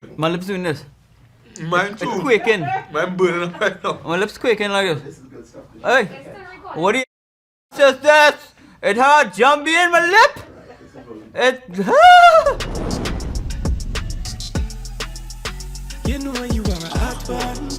My lips doing this. Mine too. It's quaking. Mine burning up right now. My lips quaking like this. This is good stuff. Hey, what do you just this? It had jumpy in my lip. It. You know you are a hot one.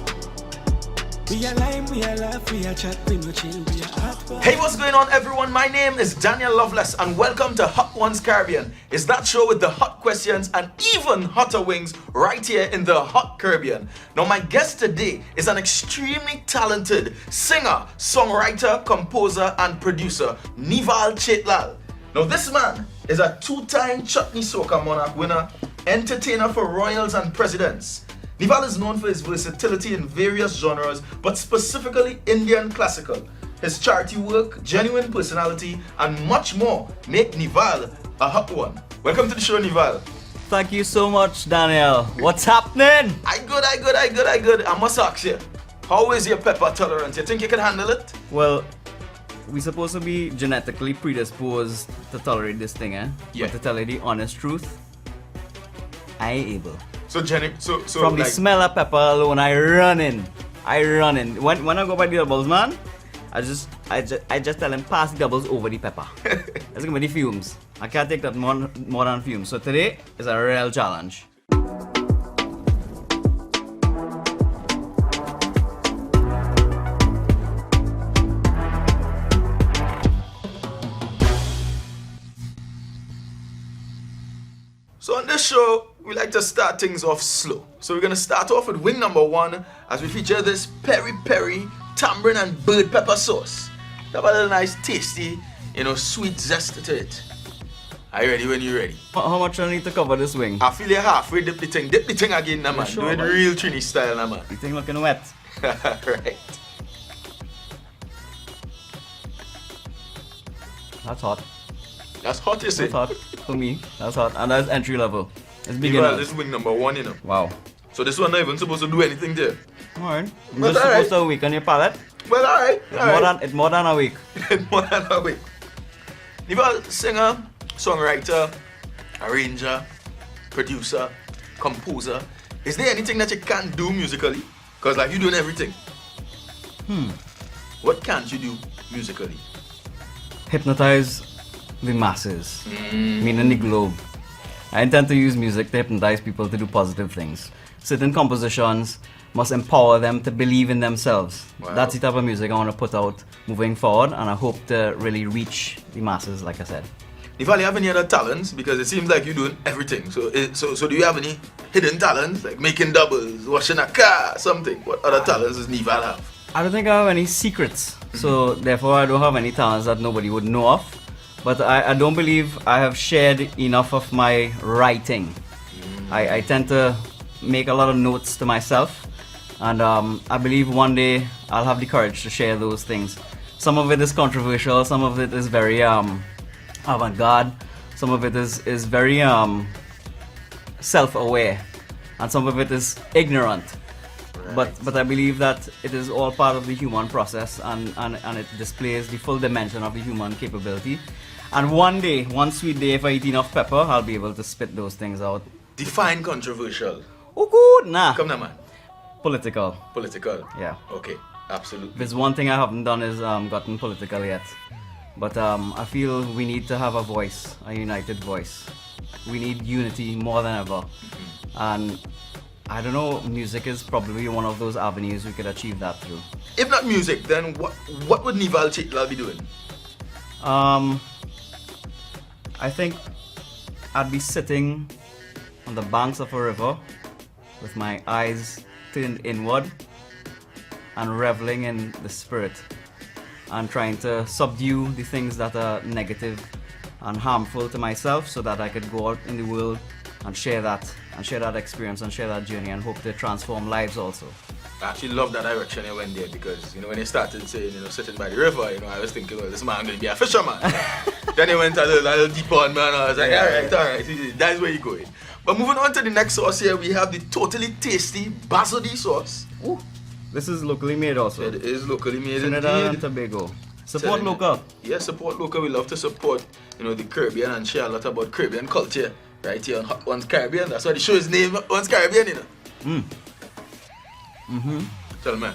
We are lime, we are laugh, we are chat, we no chill, we are hot one. Hey, what's going on, everyone? My name is Daniel Loveless, and welcome to Hot Ones Caribbean. It's that show with the hot questions and even hotter wings right here in the Hot Caribbean. Now, my guest today is an extremely talented singer, songwriter, composer, and producer, Neval Chatelal. Now, this man is a two-time Chutney Soca Monarch winner, entertainer for royals and presidents. Neval is known for his versatility in various genres, but specifically Indian classical. His charity work, genuine personality, and much more make Neval a hot one. Welcome to the show, Neval. Thank you so much, Daniel. What's happening? I good. I must ask you, how is your pepper tolerance? You think you can handle it? Well, we supposed to be genetically predisposed to tolerate this thing, eh? Yeah. But to tell you the honest truth, I ain't able. So From the smell of pepper alone, I run in. When I go by the doubles, man, I just tell him pass the doubles over the pepper. Let's give me the fumes. I can't take that more than fumes. So today is a real challenge. So on this show, we like to start things off slow. So we're gonna start off with wing number one as we feature this peri-peri, tamarind and bird pepper sauce. Have a little nice tasty, sweet zest to it. Are you ready when you're ready? How much I need to cover this wing? I feel you halfway dip the thing again, nah, man. sure, Do it man? real Trini style, nah, man. The thing looking wet. Right. That's hot. That's hot, you say? That's hot for me. That's hot. And that's entry level. It's Well, beginner. this is wing number one, Wow. So this one not even supposed to do anything there. Alright. But Just alright. supposed to weaken your palate. Well, alright. It's more than a week. More than a week. Neval, singer, songwriter, arranger, producer, composer. Is there anything that you can't do musically? Because like you're doing everything. What can't you do musically? Hypnotize the masses, meaning the globe. I intend to use music to hypnotize people to do positive things. Certain compositions must empower them to believe in themselves. Wow. That's the type of music I want to put out moving forward, and I hope to really reach the masses, like I said. Neval, you have any other talents? Because it seems like you're doing everything. So do you have any hidden talents? Like making doubles, washing a car, something? What other talents does Neval have? I don't think I have any secrets, so therefore I don't have any talents that nobody would know of. But I don't believe I have shared enough of my writing. I tend to make a lot of notes to myself, and I believe one day I'll have the courage to share those things. Some of it is controversial, some of it is very avant-garde, some of it is very self-aware, and some of it is ignorant. Right. But I believe that it is all part of the human process, and it displays the full dimension of the human capability. And one day, one sweet day, if I eat enough pepper, I'll be able to spit those things out. Define controversial. Oh, good, nah. Come now, man. Political, Political. yeah. Okay, If absolutely. there's one thing I haven't done is gotten political yet. But I feel we need to have a voice, a united voice. We need unity more than ever. And I don't know, music is probably one of those avenues we could achieve that through. If not music, then what would Neval Chatelal be doing? I think I'd be sitting on the banks of a river with my eyes turned inward and reveling in the spirit and trying to subdue the things that are negative and harmful to myself so that I could go out in the world and share that experience and share that journey and hope to transform lives also. I actually love that direction you went there because, when you started saying, sitting by the river, I was thinking, well, this man going to be a fisherman. Then he went a little deeper on, man. I was like, all right, that's where you're going. But moving on to the next sauce here, we have the totally tasty basil sauce. Ooh, this is locally made also. It is locally made Trinidad and indeed. Tobago. Support Telling you. local. Yeah, support local. We love to support, the Caribbean and share a lot about Caribbean culture right here on Hot Ones Caribbean. That's why the show is named Hot Ones Caribbean, you know. Tell me.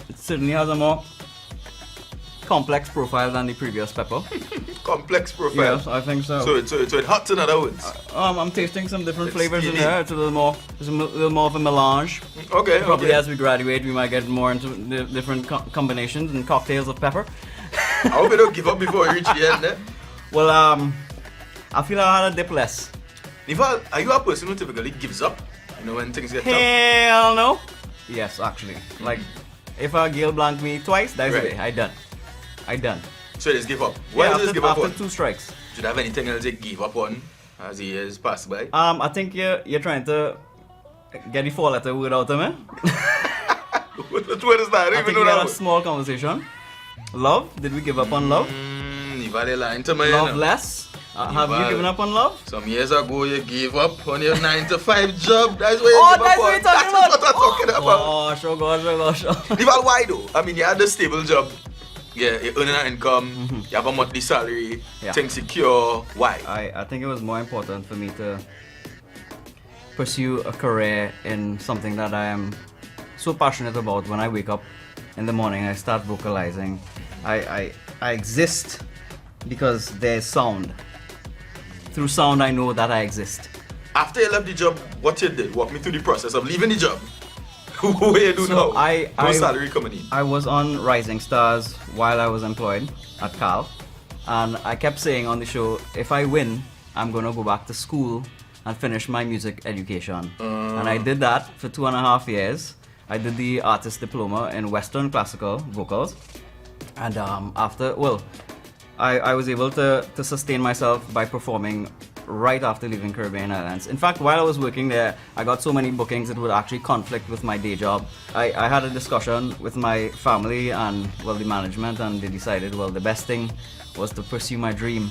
It certainly has a more complex profile than the previous pepper. Complex profile. Yes, I think so. So it hot in other words. I'm tasting some different It's flavors in skinny. there. It's a little more of a melange. Okay, Probably okay. as we graduate, we might get more into the different combinations and cocktails of pepper. I hope you don't give up before you reach the end, eh? Well, I feel I had a dip less. Neval, are you a person who typically gives up? You know, when things get tough? Hell no. Yes, actually. Like, if a girl blanked me twice, that's Right. it. I done. So just give up. Why Yeah, does this give up after on? 2 strikes. Should I have anything else to give up on as the years pass by? I think you're trying to get the 4-letter word out of me. What is that? I don't I even think know we had that a word. small conversation. Love? Did we give up on love? Neval, you're lying to me, you Love know. less? Have you Neval. given up on love? Some years ago, you gave up on your 9-to-5 job. That's what you Oh, give that's up what on. you're talking about. That's what I'm talking about. Gosh, oh gosh. Neval, why though? I mean, you had a stable job. Yeah, you're earning an income. You have a monthly salary. Yeah. Things secure. Why? I think it was more important for me to pursue a career in something that I am so passionate about. When I wake up in the morning, I start vocalizing. I exist because there's sound. Through sound, I know that I exist. After you left the job, what you did? Walk me through the process of leaving the job. What you do So now? No salary coming in. I was on Rising Stars while I was employed at Cal, and I kept saying on the show, if I win, I'm gonna go back to school and finish my music education. And I did that for 2.5 years. I did the artist diploma in Western classical vocals, and I was able to sustain myself by performing right after leaving Caribbean Islands. In fact, while I was working there, I got so many bookings it would actually conflict with my day job. I had a discussion with my family and, well, the management, and they decided, well, the best thing was to pursue my dream.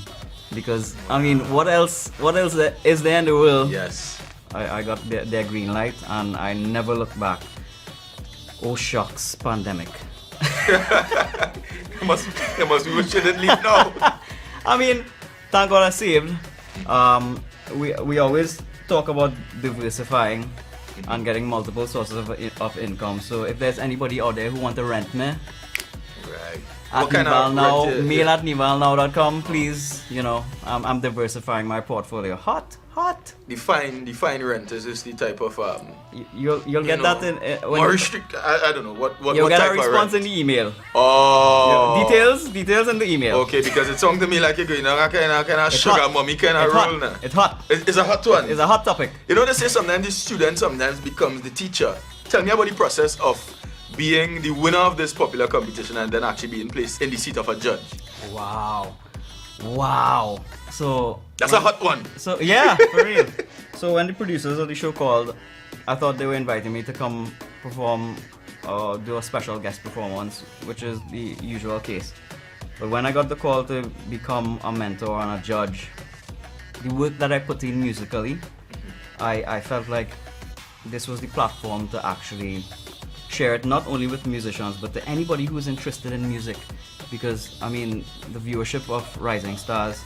Because, I mean, what else is there in the world? Yes. I got their green light, and I never looked back. Oh shucks, pandemic. You must be what you didn't leave now. I mean, thank God I saved. We always talk about diversifying and getting multiple sources of income. So if there's anybody out there who want to rent me, Right. at What kind of Neval now, rent you- mail at nevalnow.com, please. You know, I'm diversifying my portfolio. Hot. Define rent. Is this the type of You'll get that in when more restrict? I don't know what you'll get type a response of in rent? the email. Oh. Details in the email. Okay, because it sounds to me like you're going on a kind of It's sugar hot. mommy kind of It's role hot. now. It's hot. It's a hot one. It's a hot topic. You know, they say sometimes the student sometimes becomes the teacher. Tell me about the process of being the winner of this popular competition and then actually being placed in the seat of a judge. Wow. So That's a hot one. So yeah, for real. So when the producers of the show called, I thought they were inviting me to come perform or do a special guest performance, which is the usual case. But when I got the call to become a mentor and a judge, the work that I put in musically, I felt like this was the platform to actually share it not only with musicians but to anybody who is interested in music, because I mean the viewership of Rising Stars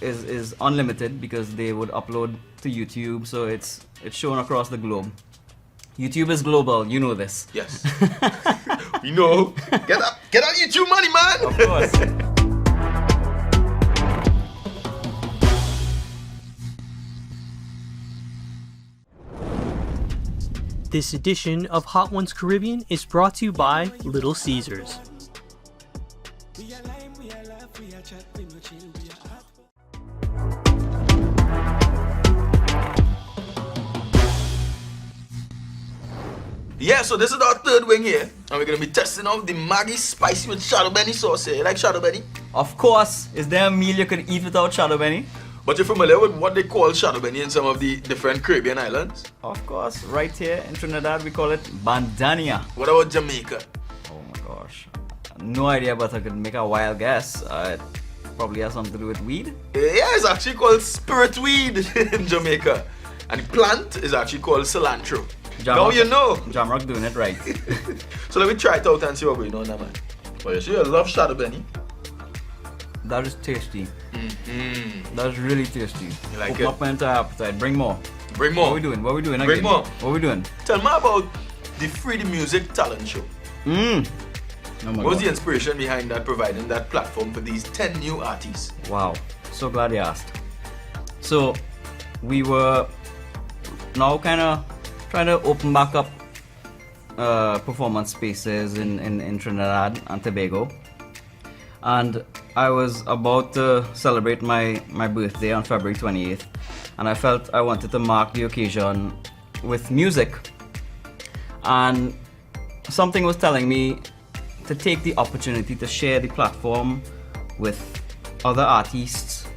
is unlimited because they would upload to YouTube, so it's shown across the globe. YouTube is global, you know this. Yes. We know. Get on YouTube money, man. Of course. This edition of Hot Ones Caribbean is brought to you by Little Caesars. We are lime, we are laugh, we are chat, we no chill, we are hot. Yeah, so this is our third wing here, and we're gonna be testing out the Maggi spicy with shadow benny sauce here. You like shadow benny? Of course. Is there a meal you could eat without shadow benny? But you're familiar with what they call shadow benny in some of the different Caribbean islands? Of course. Right here in Trinidad we call it bandania. What about Jamaica? Oh my gosh. No idea, but I could make a wild guess. It probably has something to do with weed. Yeah, it's actually called spirit weed in Jamaica. And the plant is actually called cilantro. Now you know. Jamrock doing it right. So let me try it out and see what's going on now, man. Well, you see, I love shadow benny. That is tasty. That's really tasty. You like Open it? up my entire appetite. Bring more. Bring more. What are we doing? What are we doing again? Bring more. What are we doing? Tell me about the Freedom Music Talent Show. Oh my What was God. the inspiration behind that, providing that platform for these 10 new artists? Wow. So glad you asked. So, we were now kind of trying to open back up performance spaces in Trinidad and Tobago. And I was about to celebrate my birthday on February 28th. And I felt I wanted to mark the occasion with music. And something was telling me to take the opportunity to share the platform with other artists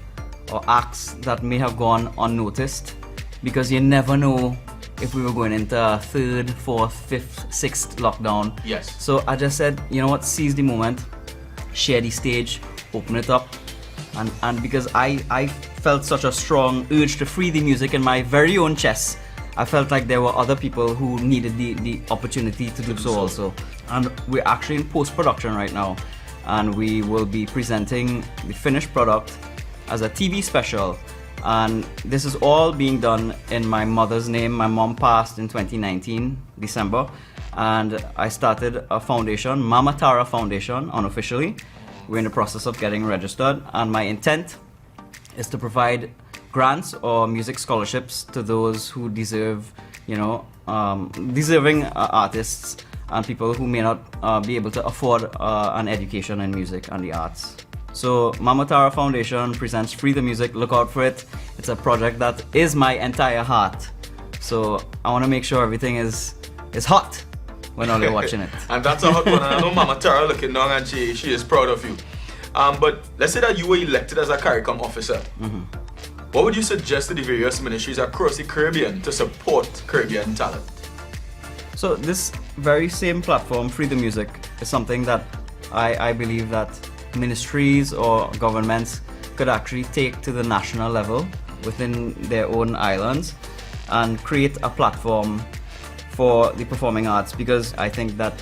or acts that may have gone unnoticed, because you never know if we were going into a third, fourth, fifth, sixth lockdown. Yes. So I just said, you know what, seize the moment, share the stage, open it up, and because I felt such a strong urge to free the music in my very own chest, I felt like there were other people who needed the opportunity to do so also. And we're actually in post-production right now, and we will be presenting the finished product as a TV special. And this is all being done in my mother's name. My mom passed in 2019, December, and I started a foundation, Mama Tara Foundation, unofficially. We're in the process of getting registered, and my intent is to provide grants or music scholarships to those who deserve, deserving artists and people who may not be able to afford an education in music and the arts. So Mama Tara Foundation presents Free the Music. Look out for it. It's a project that is my entire heart. So I want to make sure everything is hot when all you're watching it. And that's a hot one. And I know Mama Tara looking down, and she is proud of you. But let's say that you were elected as a CARICOM officer. What would you suggest to the various ministries across the Caribbean to support Caribbean talent? So this very same platform, Free the Music, is something that I believe that ministries or governments could actually take to the national level within their own islands and create a platform for the performing arts, because I think that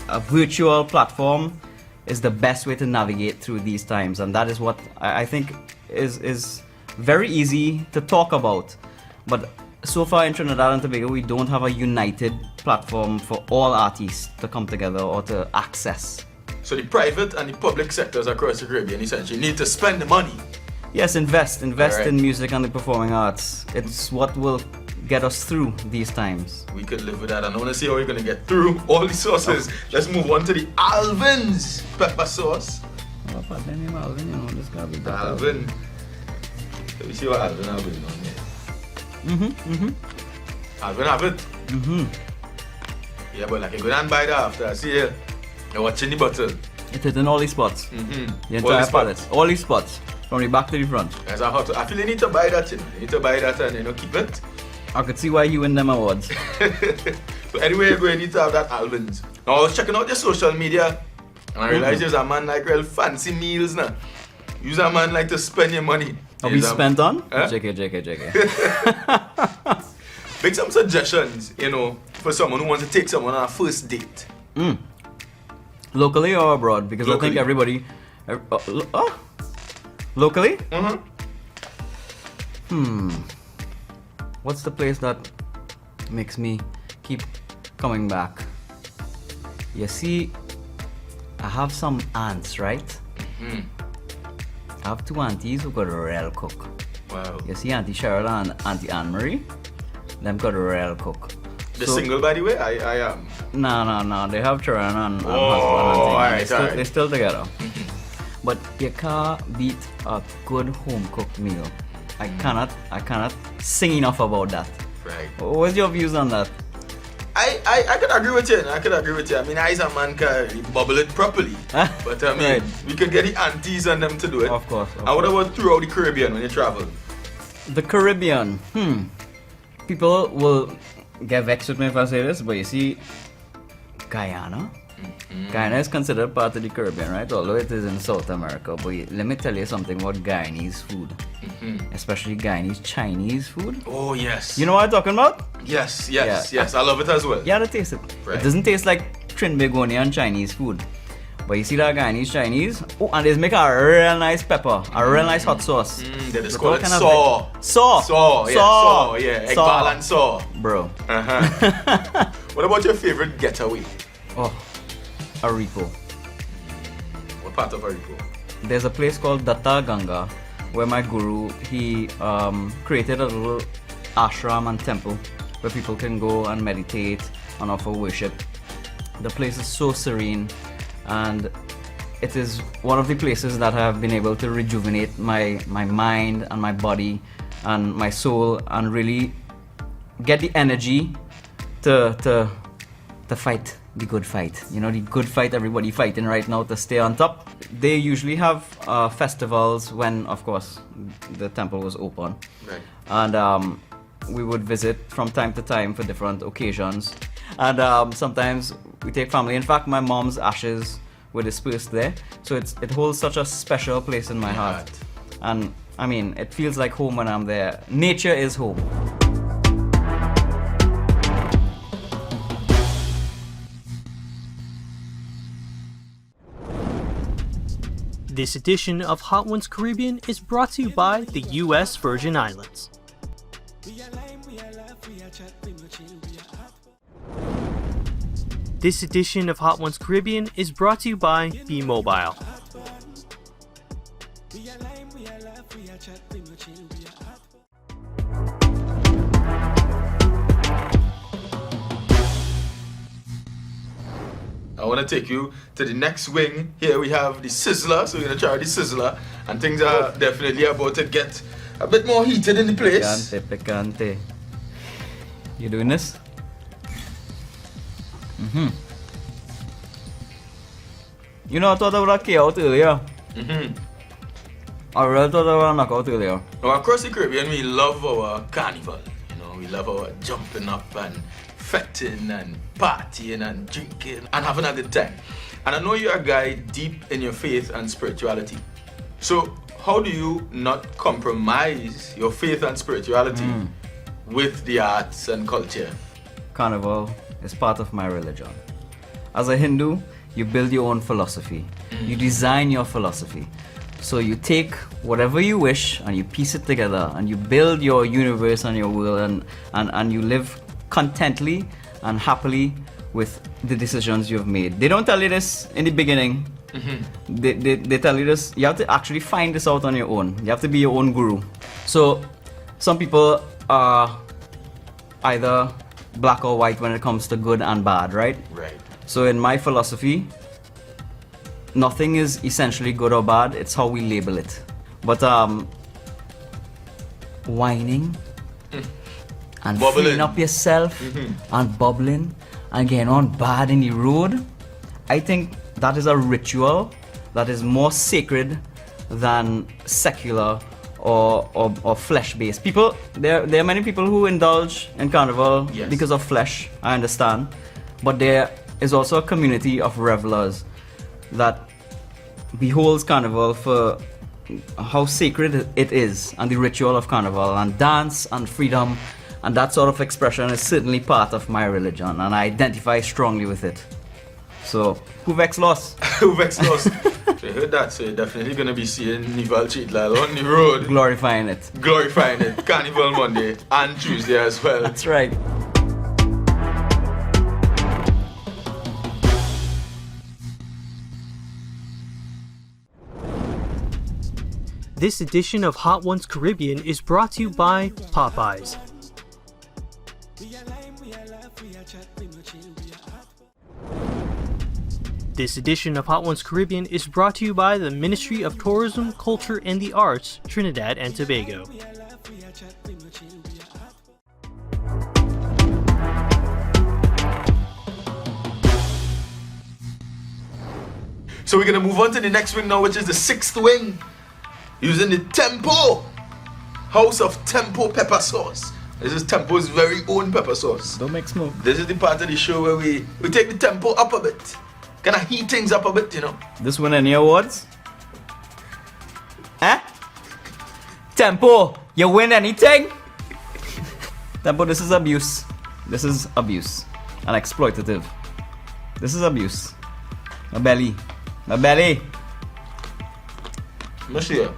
a virtual platform is the best way to navigate through these times, and that is what I think is very easy to talk about. But so far in Trinidad and Tobago, we don't have a united platform for all artists to come together or to access. So the private and the public sectors across the Caribbean essentially need to spend the money. Yes, invest Alright. in music and the performing arts. It's what will get us through these times. We could live with that, and I want to see how we're going to get through all the sauces. Let's move on to the Alvin's pepper sauce. Oh, but then name Alvin, you know, this guy be better. Alvin. Let me see what Alvin have going on here. Alvin have it? Yeah, but like you go and buy that after I see you. You're watching the bottle. It is in all these spots. The All the entire spots. palette. All these spots. From the back to the front. As a hot, I feel you need to buy that, you know. You need to buy that and keep it. I could see why you win them awards. So anyway, you need to have that Alvin's. Now I was checking out your social media, and I realized you're a man like real fancy meals now. You're a man like to spend your money. Are we spent on? Huh? JK. Make some suggestions, for someone who wants to take someone on a first date. Locally or abroad? Because I think Locally. everybody... Locally? What's the place that makes me keep coming back? You see, I have some aunts, right? I have two aunties who got a real cook. Wow. You see Auntie Cheryl and Auntie Anne-Marie? Them got a real cook. The single, by the way, I am. No. They have children and husband and alright, thing. They're still together. But you can't beat a good home cooked meal. I cannot sing enough about that. Right. What's your views on that? I could agree with you. I mean, I as a man can bubble it properly. But I mean, Right. we could get the aunties and them to do it. Of course. And what about throughout the Caribbean when you travel? The Caribbean. People will get vexed with me if I say this, but you see, Guyana. Guyana is considered part of the Caribbean, right? Although it is in South America. But let me tell you something about Guyanese food. Especially Guyanese Chinese food. Oh, yes. You know what I'm talking about? Yes. Yeah. I love it as well. You gotta taste it. Right. It doesn't taste like Trinidadian Chinese food. But you see that Guyanese Chinese? Oh, and they make a real nice pepper, a real nice hot sauce. They just With call all it kind of saw. Saw. Saw, yeah, saw, yeah. Iqbal and saw. Bro. What about your favorite getaway? Oh, Aripo. What part of Aripo? There's a place called Datta Ganga where my guru, he created a little ashram and temple where people can go and meditate and offer worship. The place is so serene, and it is one of the places that I have been able to rejuvenate my mind and my body and my soul and really get the energy to fight the good fight. You know, the good fight everybody fighting right now to stay on top. They usually have festivals when, of course, the temple was open. Right. And we would visit from time to time for different occasions. And sometimes we take family. In fact, my mom's ashes were dispersed there. So it holds such a special place in my heart. And I mean, it feels like home when I'm there. Nature is home. This edition of Hot Ones Caribbean is brought to you by the U.S. Virgin Islands. This edition of Hot Ones Caribbean is brought to you by Be Mobile. I want to take you to the next wing. Here we have the sizzler, so we're going to try the sizzler, and things are definitely about to get a bit more heated in the place. Picante, picante. You doing this? You know, I thought I would have kicked out earlier. I really thought I would have knocked out earlier. Well, across the Caribbean, we love our carnival. You know, we love our jumping up and fetting and partying and drinking and having a good time. And I know you're a guy deep in your faith and spirituality. So how do you not compromise your faith and spirituality with the arts and culture? Carnival is part of my religion. As a Hindu, you build your own philosophy. You design your philosophy. So you take whatever you wish and you piece it together and you build your universe and your world and you live contently and happily with the decisions you've made. They don't tell you this in the beginning. They tell you this, you have to actually find this out on your own. You have to be your own guru. So some people are either black or white when it comes to good and bad, right? Right. So in my philosophy, nothing is essentially good or bad, it's how we label it. But whining and Bubbling. freeing up yourself and bubbling and getting on bad in the road, I think that is a ritual that is more sacred than secular or flesh-based. People, there are many people who indulge in carnival because of flesh, I understand. But there is also a community of revelers that beholds carnival for how sacred it is and the ritual of carnival and dance and freedom, and that sort of expression is certainly part of my religion and I identify strongly with it. So, who vex loss? Who vex loss? So you heard that, so you're definitely going to be seeing Neval Chatelal on the road. Glorifying it. Glorifying it. Carnival Monday and Tuesday as well. That's right. This edition of Hot Ones Caribbean is brought to you by Popeyes. This edition of Hot Ones Caribbean is brought to you by the Ministry of Tourism, Culture and the Arts, Trinidad and Tobago. So we're going to move on to the next wing now, which is the sixth wing. Using the Tempo House of Tempo pepper sauce. This is Tempo's very own pepper sauce. Don't make smoke. This is the part of the show where we take the tempo up a bit. Kind of heat things up a bit, you know. This win any awards? Eh? Tempo, you win anything? Tempo, this is abuse. This is abuse. And exploitative. This is abuse. A belly. My belly. Monsieur.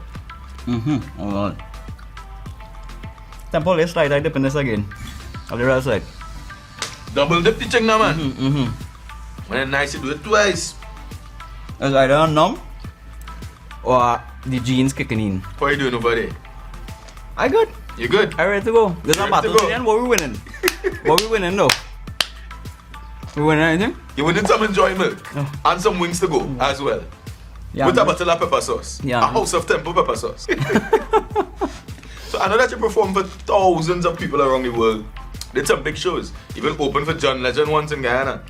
Oh god. Temple is slide, I dip in this again. On the right side. Double dip the thing now, man. When it's nice, you do it twice. It's either numb or the jeans kicking in. What are you doing over there? I good. You good? I ready to go. There's a Ready battle to go. today and what we winning? What we winning though? We winning anything? You wanted some enjoyment Oh. and some wings to go as well. Yeah. With a bottle of pepper sauce. Yeah. A house of temple pepper sauce. So I know that you perform for thousands of people around the world. Did some big shows. Even opened for John Legend once in Guyana.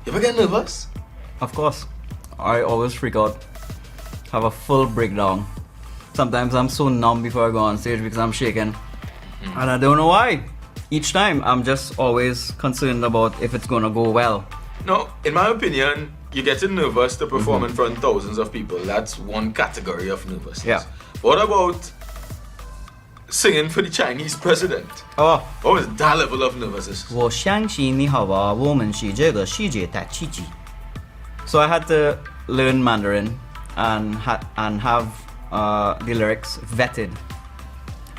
You ever get nervous? Of course. I always freak out. Have a full breakdown. Sometimes I'm so numb before I go on stage because I'm shaking. And I don't know why. Each time I'm just always concerned about if it's gonna go well. No, in my opinion, you're getting nervous to perform in front of thousands of people. That's one category of nervousness. Yeah. What about singing for the Chinese president? Oh. What was that level of nervousness? 我相信你好吧，我们是这个世界的奇迹. So I had to learn Mandarin and have the lyrics vetted.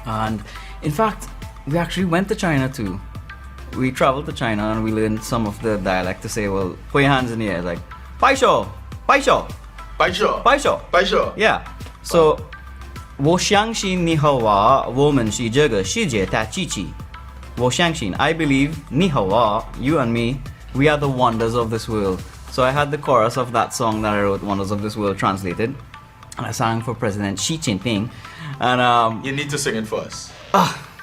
And in fact, we actually went to China too. We traveled to China and we learned some of the dialect to say, well, put your hands in the air, like, 拜手,拜手,拜手,拜手. 拜手. Yeah. So, 我相信你好吧，我们是这个世界的奇迹. 我相信, I believe, 你好吧, you and me, we are the wonders of this world. So I had the chorus of that song that I wrote, Wonders of This World, translated. And I sang for President Xi Jinping. And You need to sing it for us.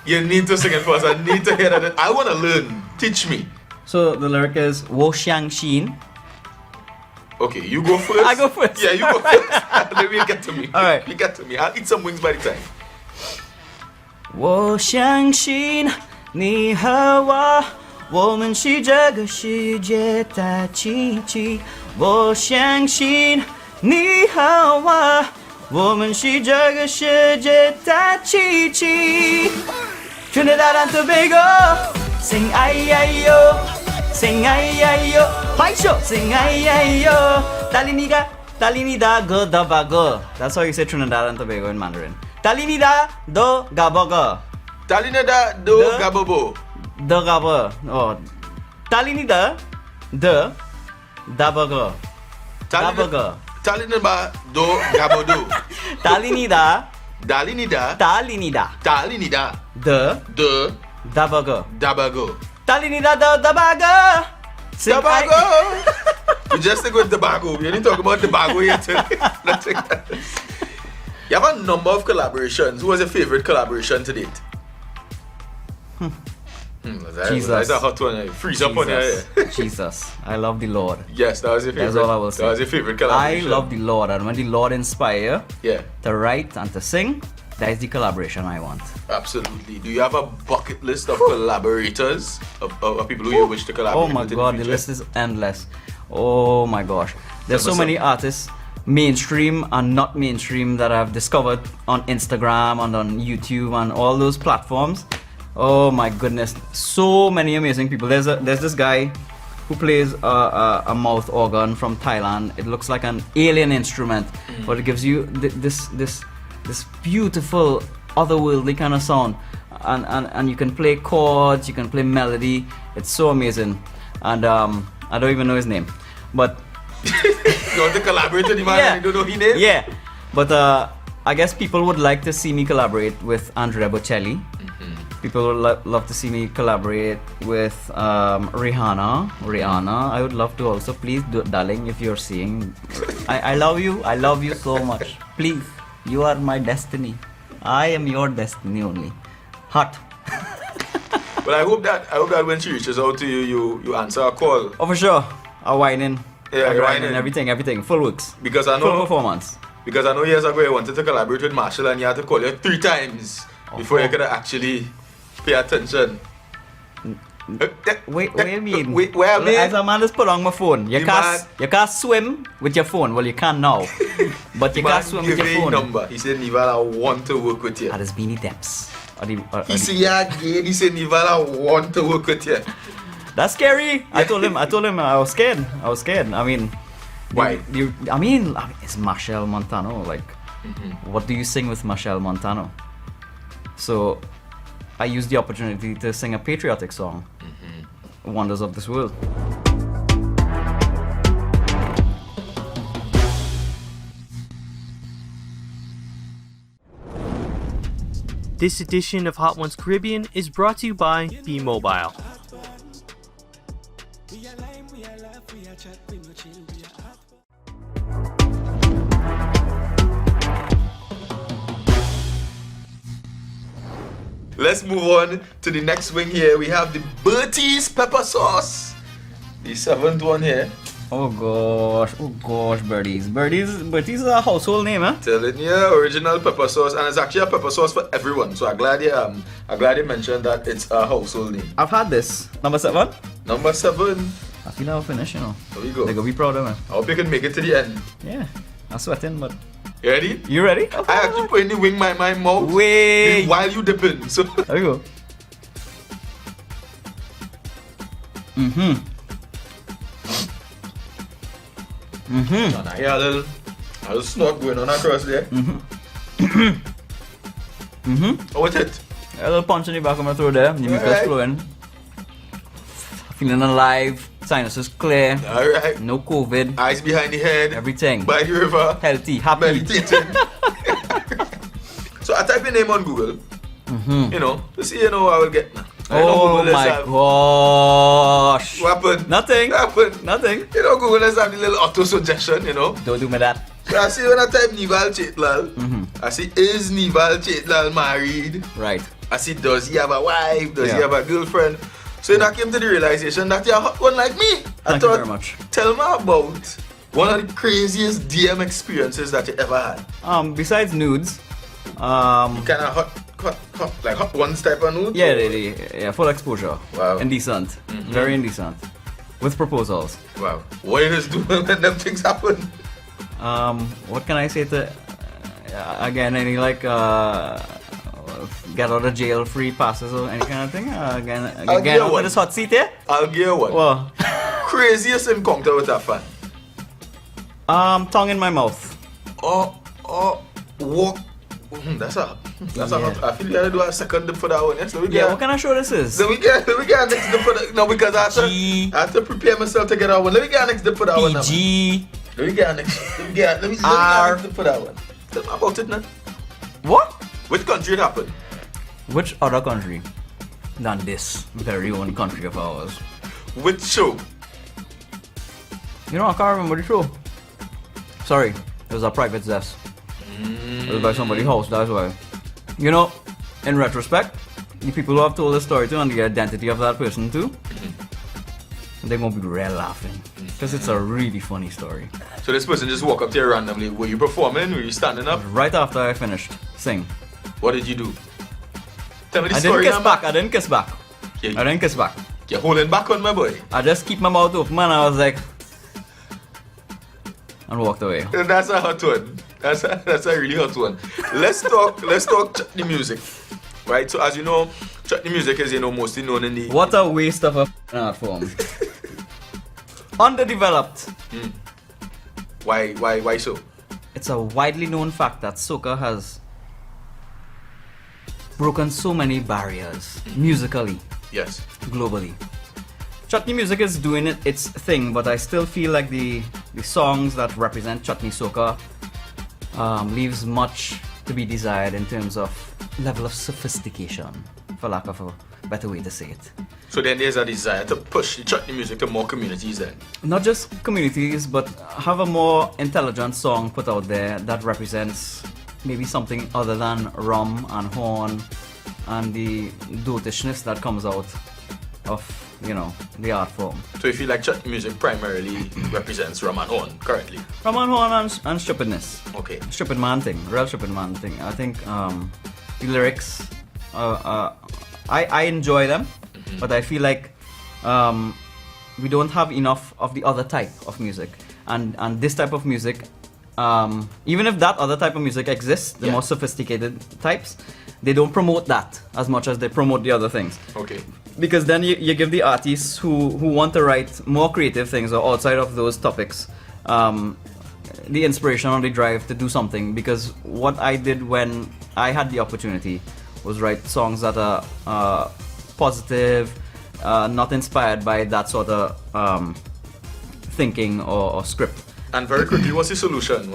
You need to sing it for us. I need to hear that. I want to learn. Teach me. so the lyric is 我相信. Okay, you go first. I go first. Yeah, you go first. Then we'll get to me. All right. You get to me. I'll eat some wings by the time. 我相信你和我，我们是这个世界的奇迹。我相信你和我，我们是这个世界的奇迹。Trinidad and Tobago, sing ay ay yo, sing ay ay yo, 拍手 sing ay ay yo, Trinidad go Tobago. That's how you say Trinidad and Tobago in Mandarin. Trinidad do Gabogo. Talinada do The- gabobo. The Gabo. Oh. Trinidad de Tobago. Tobago. Talinaba do gabodo. Trinidad Dalinida. Trinidad Talinida. de De Tobago. Dabago. Trinidad de Tobago. Sing Tobago. ay- We just stick with Tobago. We didn't talk about Tobago yet. Nothing else. You have a number of collaborations. Who was your favorite collaboration to date? Jesus. That's a hot one. Freeze up on your Jesus. head. Jesus. I love the Lord. Yes, that was your favorite. That's all I will say. That was your favorite I collaboration. love the Lord, and when the Lord inspire Yeah, to write and to sing, that is the collaboration I want. absolutely. Do you have a bucket list of collaborators of people who you wish to collaborate Oh my with in God, the future? list is endless. Oh my gosh, there's so Tell us many artists, mainstream and not mainstream, that I've discovered on Instagram and on YouTube and all those platforms. Oh my goodness, so many amazing people. There's this guy who plays a mouth organ from Thailand. It looks like an alien instrument, but it gives you this beautiful otherworldly kind of sound, and you can play chords, you can play melody. It's so amazing, and I don't even know his name, but You want to collaborate with the man Yeah. and you don't know his name? yeah, but I guess people would like to see me collaborate with Andrea Bocelli. People would love to see me collaborate with Rihanna. I would love to also. Please, darling, if you're seeing, I love you. I love you so much. Please, you are my destiny. I am your destiny only. Hot. But I hope that when she reaches out to you, you answer a call. Oh, for sure. A whining. Yeah, a whining. everything. Full works. Because I Full know performance. Because I know years ago you wanted to collaborate with Marshall and you had to call you 3 times before you could actually pay attention. Wait, what do you mean? Wait, where I mean? As a man, just put on my phone. You The can't swim with your phone. Well, you can now, but you can't swim with give your me phone. number. He said, Neval, I want to work with you. At his beanie depths. He said, yeah, again. He said, Neval, I want to work with you. That's scary. I told him I was scared. I mean, Why? I mean, it's Machel Montano. Like, what do you sing with Machel Montano? So, I used the opportunity to sing a patriotic song, Wonders of This World. This edition of Hot Ones Caribbean is brought to you by Be Mobile. Let's move on to the next wing here. We have the Bertie's pepper sauce. The 7th one here. Oh gosh, Birdies. Birdies is a household name, huh? Telling you, original pepper sauce, and it's actually a pepper sauce for everyone. So I'm glad you mentioned that it's a household name. I've had this. Number 7? Number 7. I feel I'll finish, you know. There we go. They're gonna be proud of me. I hope you can make it to the end. Yeah, I'm sweating, but... You ready? You ready? I actually put in the wing my mouth Wait. while you dipping. So There we go. And I hear a little snort going on across there. Oh, what's it? A little punch in the back of my throat there. You make us Alright. flowing. Feeling alive. Sinuses clear. Alright. No COVID. Eyes behind the head. Everything. By the river. Healthy. Happy. Meditating. So I type your name on Google. You know, to see I will get. I know Oh Google my has- gosh. What happened? Nothing. What happened? Nothing. You know, Google has have the little auto suggestion, you know. Don't do me that. So I see when I type Neval Chatelal, I see is Neval Chatelal married? Right. I see does he have a wife? Does he Yeah. have a girlfriend? So then I came to the realization that you're a hot one like me. Thank you very much. Tell me about one of the craziest DM experiences that you ever had. Besides nudes, Kind of hot ones type of nude? yeah, full exposure. Wow. Indecent. Very indecent. With proposals. Wow. What you just do when them things happen? What can I say to again any like get out of jail free passes or any kind of thing? Again I'll get give out one. of this hot seat here? I'll give you one. Well, Craziest encounter with a fan. tongue in my mouth. Walk. That's a hot. I feel you gotta do a second dip for that one. Yes, so we Yeah, get. what kind of show this is? So we get next dip for that. No, because I have to prepare myself to get that one. Let me get next dip for that one. Now. PG. Let me get next. Let me get next dip for that one. Tell me about it now. What? Which country it happened? Which other country than this very own country of ours? Which show? You know, I can't remember the show. Sorry, it was a private zest. It was by somebody's house, that's why. You know, in retrospect, the people who have told the story to and the identity of that person too, they're gonna be real laughing. Because it's a really funny story. So this person just walked up to you randomly. Were you performing? Were you standing up? Right after I finished sing. What did you do? Tell me the I story. didn't kiss now, back, I didn't kiss back. Yeah, I didn't kiss back. you're holding back on my boy. I just keep my mouth open and I was like, and walked away. That's a hot one. That's a really hot one. Let's talk chutney music. Right? So as you know, chutney music is mostly known in the What a waste of a art form. Underdeveloped. Why so? It's a widely known fact that soca has broken so many barriers musically, Yes. globally. Chutney music is doing its thing, but I still feel like the songs that represent chutney soca leaves much to be desired in terms of level of sophistication, for lack of a better way to say it. So then there's a desire to push the chutney music to more communities then. Not just communities, but have a more intelligent song put out there that represents maybe something other than rum and horn and the dotishness that comes out of, the art form. So you feel like chutney music primarily represents rum and horn currently? Rum and horn and stupidness. Okay. Stupid man thing, real stupid man thing. I think the lyrics, I enjoy them, but I feel like we don't have enough of the other type of music, and this type of music, even if that other type of music exists, the more sophisticated types, they don't promote that as much as they promote the other things. Okay. Because then you give the artists who want to write more creative things or outside of those topics the inspiration or the drive to do something, because what I did when I had the opportunity was write songs that are positive, not inspired by that sort of thinking or script. And very quickly, what's the solution?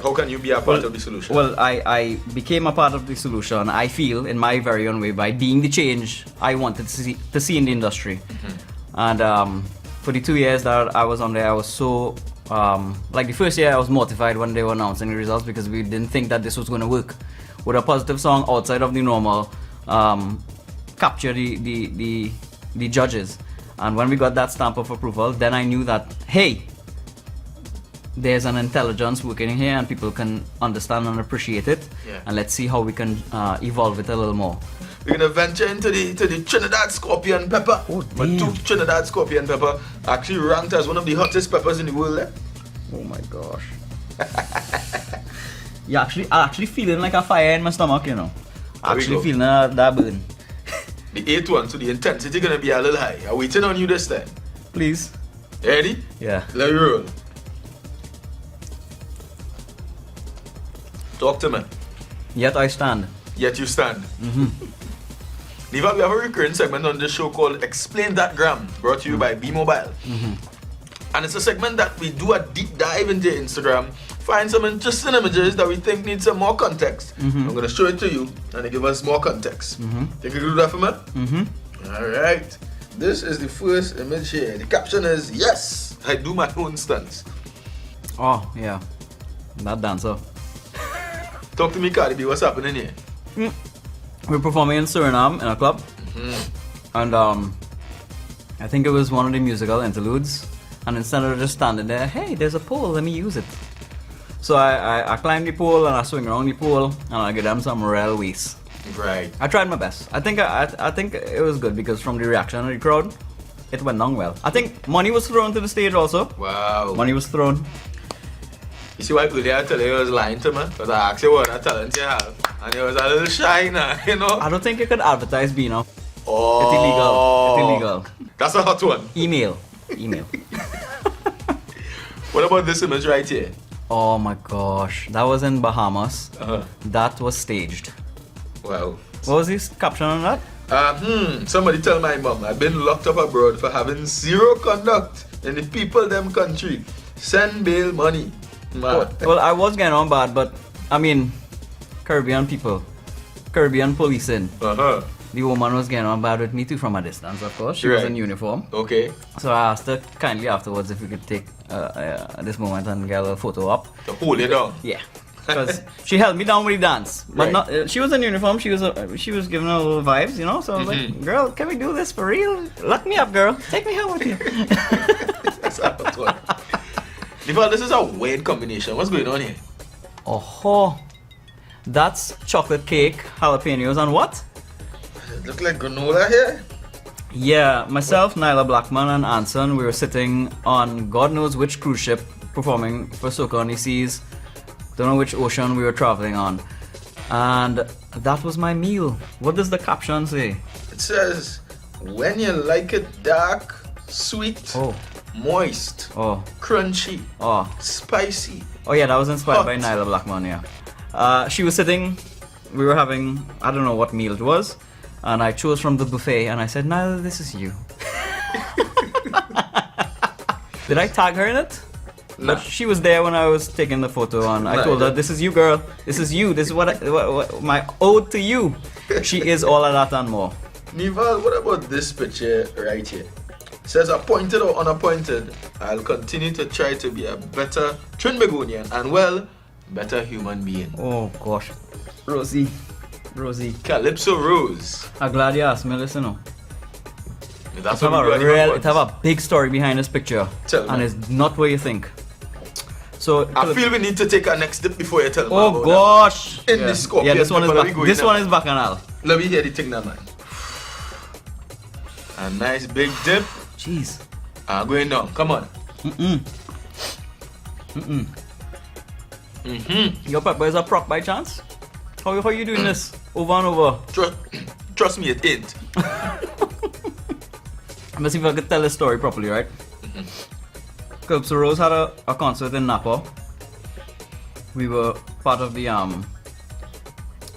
How can you be a part of the solution? Well, I became a part of the solution, I feel, in my very own way, by being the change I wanted to see in the industry. And for the 2 years that I was on there, I was so, the first year I was mortified when they were announcing the results, because we didn't think that this was going to work. With a positive song outside of the normal, capture the judges. And when we got that stamp of approval, then I knew that, hey, there's an intelligence working here and people can understand and appreciate it. Yeah. And let's see how we can evolve it a little more. We're gonna venture into the Trinidad scorpion pepper. Oh, But damn. Trinidad scorpion pepper actually ranked as one of the hottest peppers in the world. Oh my gosh. I actually feeling like a fire in my stomach, you know. There we Actually go. feeling that burn. The eighth one, so the intensity gonna be a little high. I'm waiting on you this time. Please. Ready? Yeah. Let me roll. Talk to me. Yet I stand. Yet you stand. Neval, we have a recurring segment on this show called Explain That Gram, brought to you by B-Mobile. And it's a segment that we do a deep dive into Instagram, find some interesting images that we think need some more context. I'm going to show it to you, and they give us more context. Think you can do that for me? Alright. This is the first image here. The caption is, yes, I do my own stunts. Oh, yeah. That dancer. Talk to me, Cardi B, what's happening here? We're performing in Suriname in a club. And I think it was one of the musical interludes. And instead of just standing there, hey, there's a pole, let me use it. So I climbed the pole and I swing around the pole and I give them some railways. Right. I tried my best. I think it was good, because from the reaction of the crowd, it went down well. I think money was thrown to the stage also. Wow. Money was thrown. You see why earlier I told you I was lying to me? Because I asked you what talent you have. And you was a little shy now, you know? I don't think you could advertise Beano. Oh. It's illegal. That's a hot one. Email. What about this image right here? Oh my gosh. That was in Bahamas. That was staged. Wow. What was his caption on that? Somebody tell my mom I've been locked up abroad for having zero conduct in the people them country. Send bail money. Man. Well, I was getting on bad, but I mean, Caribbean people, Caribbean policing. The woman was getting on bad with me too from a distance, of course. She was in uniform. Okay. So I asked her kindly afterwards if we could take this moment and get a little photo up. To hold it down. Yeah. Because she held me down with the dance, but Right. not. She was in uniform. She was giving her little vibes, you know. So I was like, "Girl, can we do this for real? Lock me up, girl. Take me home with you." That's a hot one. Neval, this is a weird combination. What's going on here? Oh, that's chocolate cake, jalapenos, and what? It look like granola here. Yeah, myself, Nyla Blackman, and Anson, we were sitting on God knows which cruise ship performing for Soca on the Seas. Don't know which ocean we were traveling on. And that was my meal. What does the caption say? It says, when you like it dark, sweet, moist, crunchy, spicy. Oh yeah, that was inspired hot. by Nyla Blackman, yeah. She was sitting, we were having, I don't know what meal it was, and I chose from the buffet and I said, Nyla, this is you. Did I tag her in it? No. But she was there when I was taking the photo, and I told her, this is you, girl. This is you. This is what my ode to you. She is all of that and more. Neval, what about this picture right here? It says, appointed or unappointed, I'll continue to try to be a better Trinbagonian and, well, better human being. Oh gosh. Rosie. Calypso Rose. I'm glad you asked me, listen. No. That's It what we do. have a big story behind this picture. Tell and me. it's not what you think. So I feel we need to take our next dip before you tell me oh about gosh. that. In the scorpion. Yeah, this one is pepper, let me go in this now. one is bacchanal. Let me hear the thing now, man. A nice big dip. Jeez. Going down. Come on. Your pepper is a prop by chance? How you doing this over and over? Trust me, it ain't. Let's see if I could tell the story properly, right? So Rose had a concert in Napa. We were part of the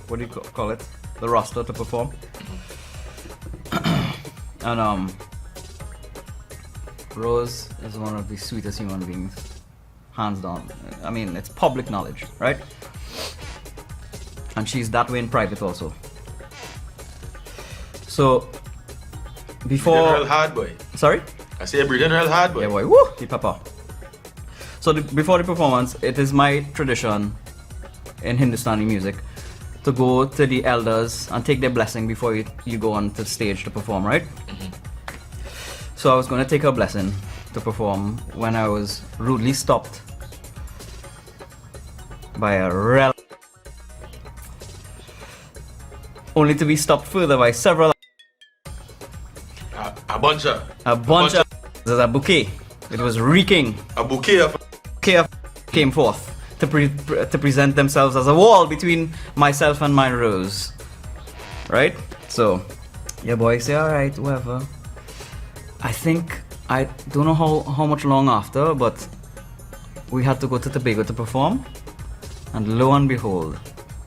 what do you call it? The roster to perform. And Rose is one of the sweetest human beings, hands down. I mean, it's public knowledge, right? And she's that way in private also. So before Breathing real hard, boy. Sorry? I say breathing real hard, boy. Yeah, boy. Woo! The papa. So before the performance, it is my tradition in Hindustani music to go to the elders and take their blessing before you go on to the stage to perform, right? So I was going to take her blessing to perform when I was rudely stopped by a only to be stopped further by several A bunch of there's a bouquet. It was reeking. a bouquet of Came forth to present themselves as a wall between myself and my Rose, right? So yeah, boy, say alright, whatever. I think I don't know how much long after, but we had to go to Tobago to perform, and lo and behold,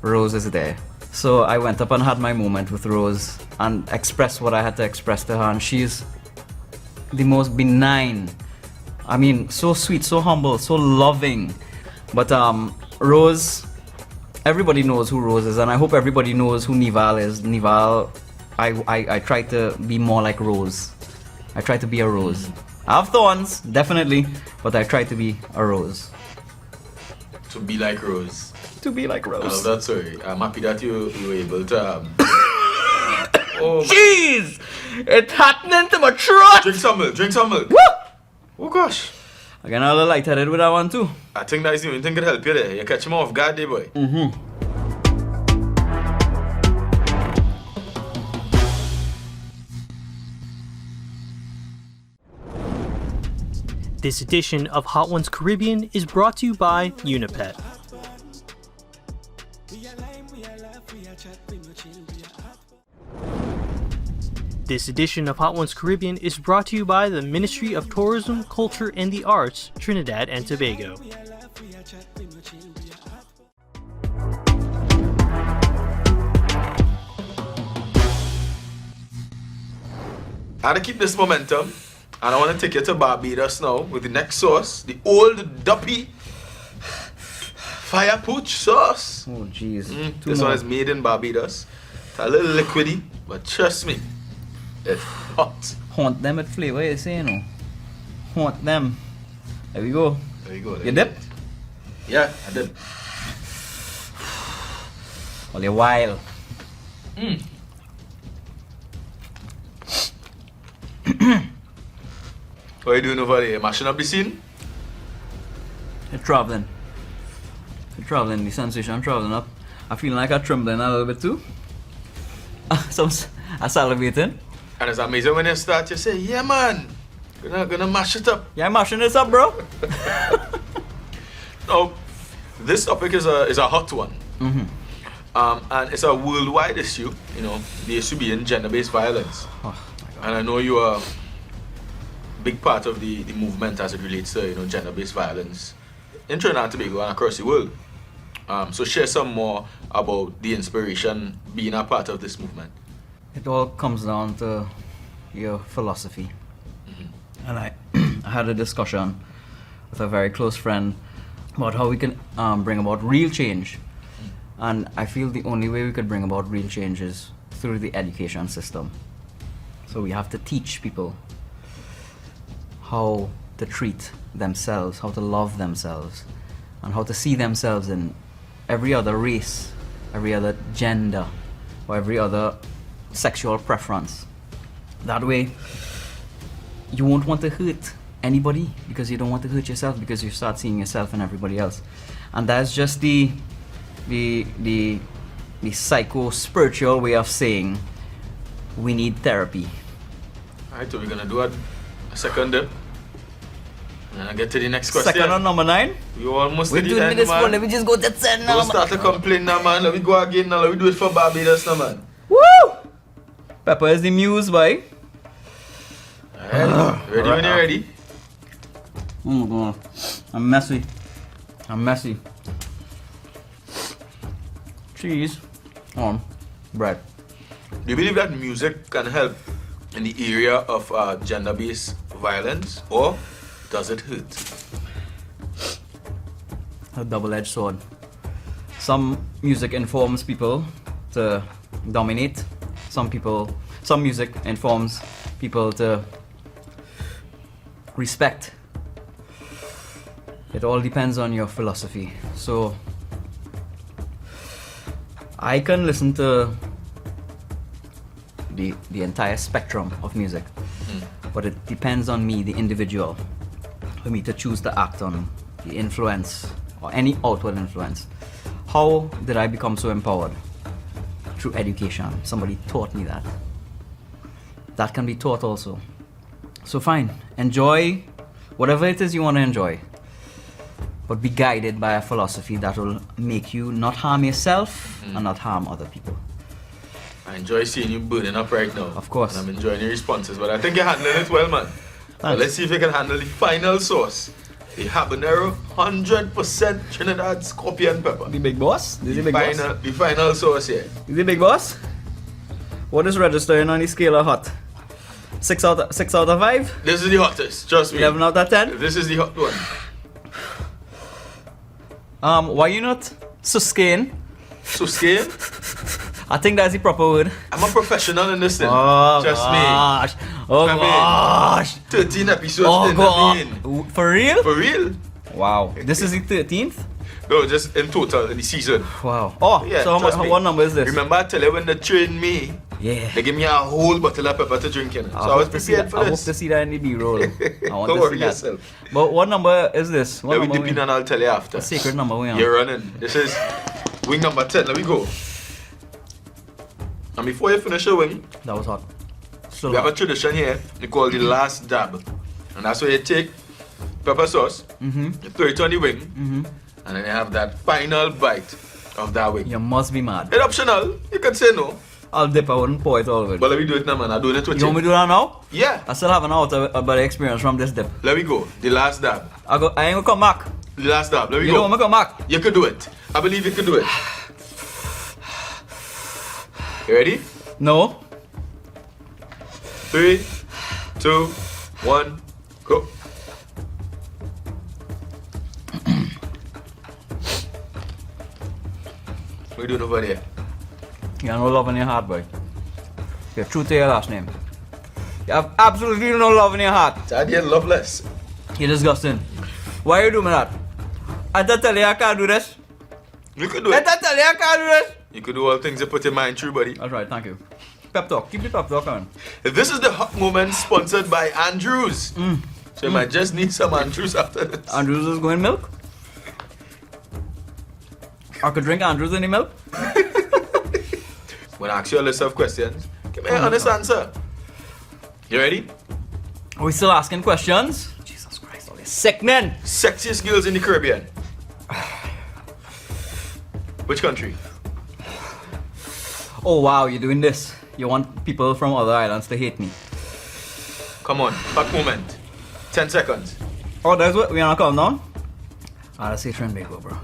Rose is there. So I went up and had my moment with Rose and expressed what I had to express to her, and she's the most benign, I mean, so sweet, so humble, so loving. But Rose, everybody knows who Rose is, and I hope everybody knows who Neval is. Neval, I try to be more like Rose. I try to be a rose. I have thorns, definitely, but I try to be a rose. to be like Rose. To be like I Rose. love that story. I'm happy that you were able to. Oh, Jeez! It's happening to my throat! drink some milk. Drink some milk. Woo! Oh gosh. I get a little lightheaded with that one too. I think that's the only thing could help you there. You catch him off guard, there, boy. This edition of Hot Ones Caribbean is brought to you by Unipet. This edition of Hot Ones Caribbean is brought to you by the Ministry of Tourism, Culture and the Arts, Trinidad and Tobago. I had to keep this momentum, and I want to take you to Barbados now with the next sauce, the old duppy fire pooch sauce. Oh jeez. This one is made in Barbados. It's a little liquidy, but trust me, it's hot. Haunt them with flavor, you say, you know. Haunt them. There we go. There you go. You dip? Yeah, I did. Only a while. What are you doing over there? Mashing up the scene? You're traveling. You're traveling, the sensation traveling up. I feel like I'm trembling a little bit too. So I'm salivating. And it's amazing when you start, you say, yeah man, gonna mash it up. Yeah, I'm mashing this up, bro. Now, this topic is a hot one. And it's a worldwide issue, you know, the issue being gender-based violence. Oh, And I know you are a big part of the movement as it relates to, you know, gender-based violence in Trinidad and Tobago and across the world. So share some more about the inspiration being a part of this movement. It all comes down to your philosophy. And I had a discussion with a very close friend about how we can bring about real change. And I feel the only way we could bring about real change is through the education system. So we have to teach people how to treat themselves, how to love themselves, and how to see themselves in every other race, every other gender, or every other sexual preference. That way, you won't want to hurt anybody because you don't want to hurt yourself, because you start seeing yourself in everybody else. And that's just the psycho-spiritual way of saying we need therapy. Alright, so we're gonna do a second dip. And I get to the next question. Second on number 9. We almost We're to the doing end, this man. one. Let me just go to 10 now. Don't start to complain now, man. Let me go again now. Let me do it for Barbados now, man. Woo! Pepper is the muse, boy. Alright, ready when you're ready? Oh my god. I'm messy. Cheese on bread. Do you believe that music can help in the area of gender-based violence, or does it hurt? A double-edged sword. Some music informs people to dominate. Some music informs people to respect. It all depends on your philosophy. So I can listen to the entire spectrum of music, but it depends on me, the individual, for me to choose to act on the influence or any outward influence. How did I become so empowered? Through education. Somebody taught me that. That can be taught also. So fine, enjoy whatever it is you want to enjoy, but be guided by a philosophy that will make you not harm yourself and not harm other people. I enjoy seeing you burning up right now. Of course. And I'm enjoying your responses, but I think you're handling it well, man. But let's see if you can handle the final sauce. The habanero, 100% Trinidad scorpion pepper. The big boss? This is the big boss? The final sauce here. Is the big boss? What is registering on the scale of hot? 6 out of 5? This is the hottest, trust me. 11 out of 10? This is the hot one. Why you not Sustain? Sustain? I think that's the proper word. I'm a professional in this thing. Oh Trust gosh. me. Oh I mean, gosh. 13 episodes Oh in. god. For real? For real? Wow. This is the 13th? No, just in total, in the season. Wow. Oh, Yeah, so trust me. what number is this? Remember I tell you when they trained me, Yeah. they give me a whole bottle of pepper to drink in. So I was prepared for I hope this. to see that in the B-roll. I want Don't to worry see that. yourself. But what number is this? What Let me number dip in and I'll tell you after. a sacred number we on? You're running. This is wing number 10. Let me go. And before you finish your wing, That was hot. Still we have a hot. tradition here we call the last dab. And that's where you take pepper sauce, you throw it on the wing, and then you have that final bite of that wing. You must be mad. It's optional. You can say no. I'll dip, I wouldn't pour it all over. But let me do it now, man. I'm doing it with You want me you. to do that now? Yeah. I still have an out about the experience from this dip. Let me go. The last dab. I ain't gonna come back. The last dab. Let me You go. don't want me to come back? You can do it. I believe you can do it. You ready? No. 3, 2, 1, go. What are you doing over there? You have no love in your heart, boy. You're true to your last name. You have absolutely no love in your heart. Trinidadian Loveless. You're disgusting. Why are you doing that? I tell you I can't do this. You can do I it. tell you I can't do this. You can do all things you put your mind through, buddy. That's right, thank you. Pep talk. Keep the pep talk on. This is the hot moment sponsored by Andrews. So you might just need some Andrews after this. Andrews is going milk. I could drink Andrews in the milk. When I ask you a list of questions, give me an honest answer. You ready? Are we still asking questions? Jesus Christ, all this sickening. Sexiest girls in the Caribbean. Which country? Oh wow, you're doing this. You want people from other islands to hate me. Come on, hot moment. 10 seconds. Oh, that's what we're gonna come down? I gotta say Trinidad, bro.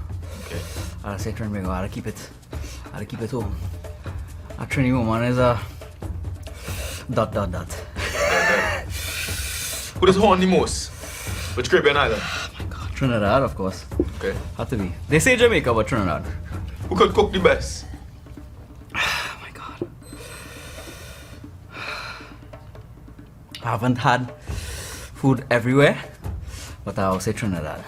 Okay. I gotta say Trinidad, I gotta keep it home. A Trinity woman is a ... Who does horn the most? Which Caribbean island? Oh my god, Trinidad, of course. Okay. Had to be. They say Jamaica, but Trinidad. Who could cook the best? Oh my god. I haven't had food everywhere, but I'll say Trinidad.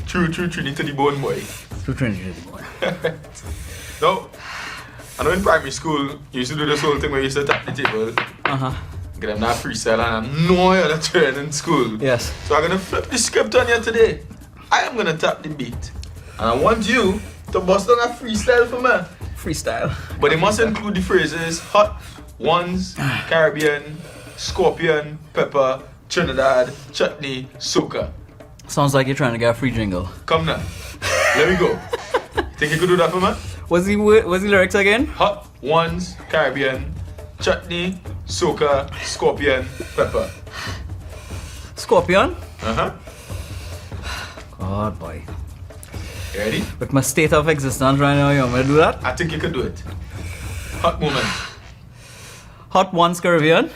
True, Trinity the bone boy. To Trinidad. No. I know in primary school, you used to do this whole thing where you used to tap the table, Uh-huh. get them that freestyle, and I know you're not trained in school. Yes. So I'm gonna flip the script on you today. I am gonna tap the beat. And I want you to bust on a freestyle for me. Freestyle. But it must include the phrases hot, ones, Caribbean, scorpion, pepper, Trinidad, chutney, soca. Sounds like you're trying to get a free jingle. Come now. Let me go. Think you could do that for me? What's the lyrics again? Hot, ones, Caribbean, chutney, soca, scorpion, pepper. Scorpion. Uh-huh. God, boy. You ready? With my state of existence right now, you want me to do that? I think you could do it. Hot moment. Hot Ones Caribbean.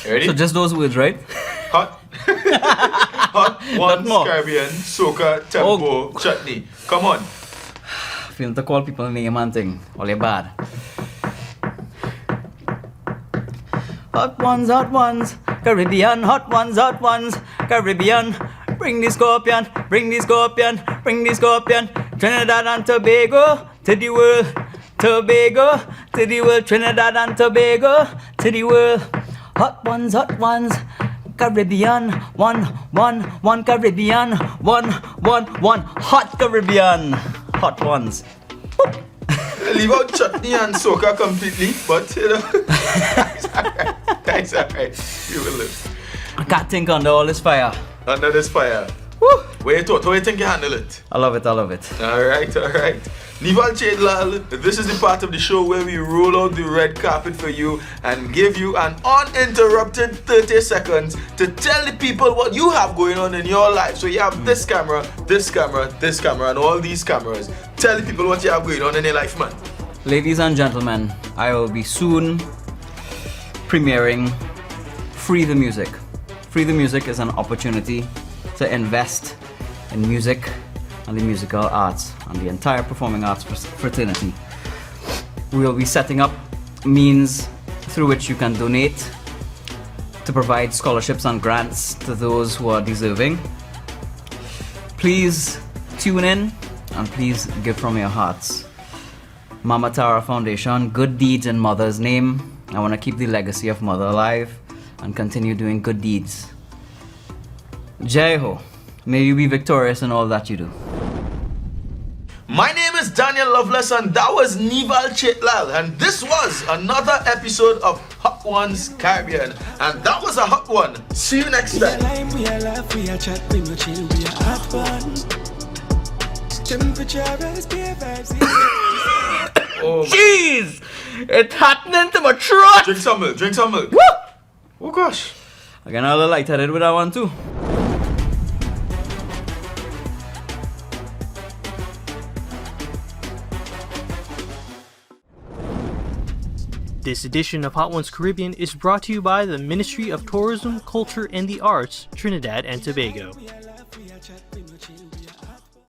You ready? So just those words, right? Hot. Hot Ones more. Caribbean Soca Tempo Chutney. Come on. Feeling to call people name and thing. All you bad. Hot ones, Caribbean. Hot ones, Caribbean. Bring the scorpion, bring the scorpion, bring the scorpion. Trinidad and Tobago to the world. Tobago to the world. Trinidad and Tobago to the world. Hot ones, Caribbean. One Caribbean. One. Hot Caribbean. Hot ones. Leave out chutney and soca completely, but you know, that's alright. You will live. I can't think under all this fire. Under this fire. Woo. Wait, how you think you handle it? I love it. Alright. Neval Chatelal, this is the part of the show where we roll out the red carpet for you and give you an uninterrupted 30 seconds to tell the people what you have going on in your life. So you have this camera, and all these cameras. Tell the people what you have going on in your life, man. Ladies and gentlemen, I will be soon premiering Free the Music. Free the Music is an opportunity to invest in music and the musical arts and the entire performing arts fraternity. We will be setting up means through which you can donate to provide scholarships and grants to those who are deserving. Please tune in and please give from your hearts. Mama Tara Foundation, good deeds in Mother's name. I want to keep the legacy of Mother alive and continue doing good deeds. Jai Ho. May you be victorious in all that you do. My name is Daniel Loveless and that was Neval Chatelal, and this was another episode of Hot Ones Caribbean, and that was a hot one. See you next We are time. lime, we are laugh, we are chat, we no chill, we are hot one. Temperature rise, beer vibes. Oh, Jeez! It's happening to my throat! drink some milk. Woo! Oh gosh. Again, I'll lightheaded with that one too. This edition of Hot Ones Caribbean is brought to you by the Ministry of Tourism, Culture and the Arts, Trinidad and Tobago.